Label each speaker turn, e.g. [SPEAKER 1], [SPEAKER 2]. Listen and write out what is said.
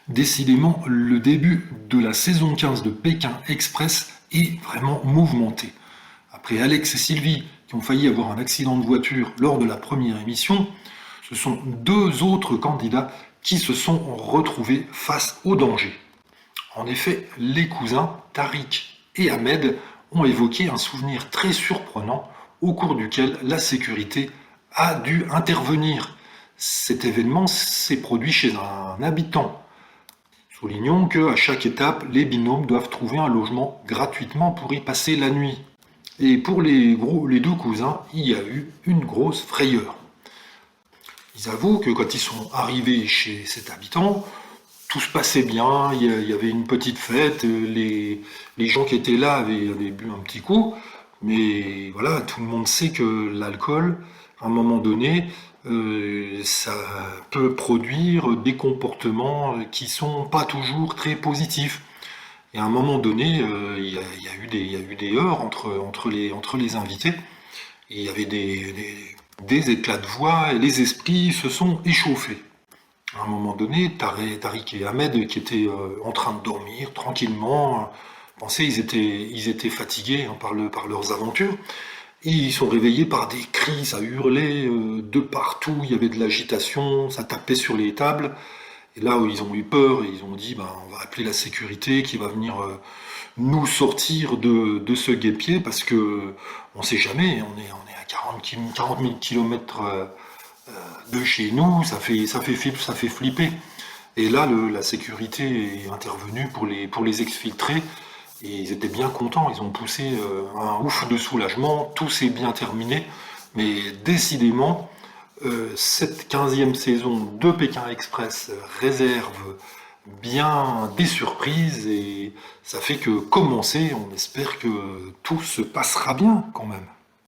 [SPEAKER 1] Décidément, le début de la saison 15 de Pékin Express est vraiment mouvementé. Après Alex et Sylvie, qui ont failli avoir un accident de voiture lors de la première émission, ce sont deux autres candidats qui se sont retrouvés face au danger. En effet, les cousins Tariq et Ahmed ont évoqué un souvenir très surprenant au cours duquel la sécurité a dû intervenir. Cet événement s'est produit chez un habitant. Soulignons qu'à chaque étape, les binômes doivent trouver un logement gratuitement pour y passer la nuit. Et pour les deux cousins, il y a eu une grosse frayeur. Ils avouent que quand ils sont arrivés chez cet habitant, tout se passait bien, il y avait une petite fête, les gens qui étaient là avaient bu un petit coup, mais voilà, tout le monde sait que l'alcool, à un moment donné, ça peut produire des comportements qui sont pas toujours très positifs. Et à un moment donné, il y a eu des heurts entre les invités, et il y avait des éclats de voix, et les esprits se sont échauffés. À un moment donné, Tariq et Ahmed, qui étaient en train de dormir tranquillement, pensaient ils étaient fatigués hein, par leurs aventures, et ils sont réveillés par des cris, ça hurlait de partout, il y avait de l'agitation, ça tapait sur les tables. Et là où ils ont eu peur, ils ont dit ben, on va appeler la sécurité qui va venir nous sortir de ce guêpier parce que on sait jamais, on est à 40 000 kilomètres de chez nous, ça fait flipper. Et là, la sécurité est intervenue pour les exfiltrer. Et ils étaient bien contents, ils ont poussé un ouf de soulagement, tout s'est bien terminé. Mais décidément, cette 15e saison de Pékin Express réserve bien des surprises et ça fait que commencer, on espère que tout se passera bien quand même.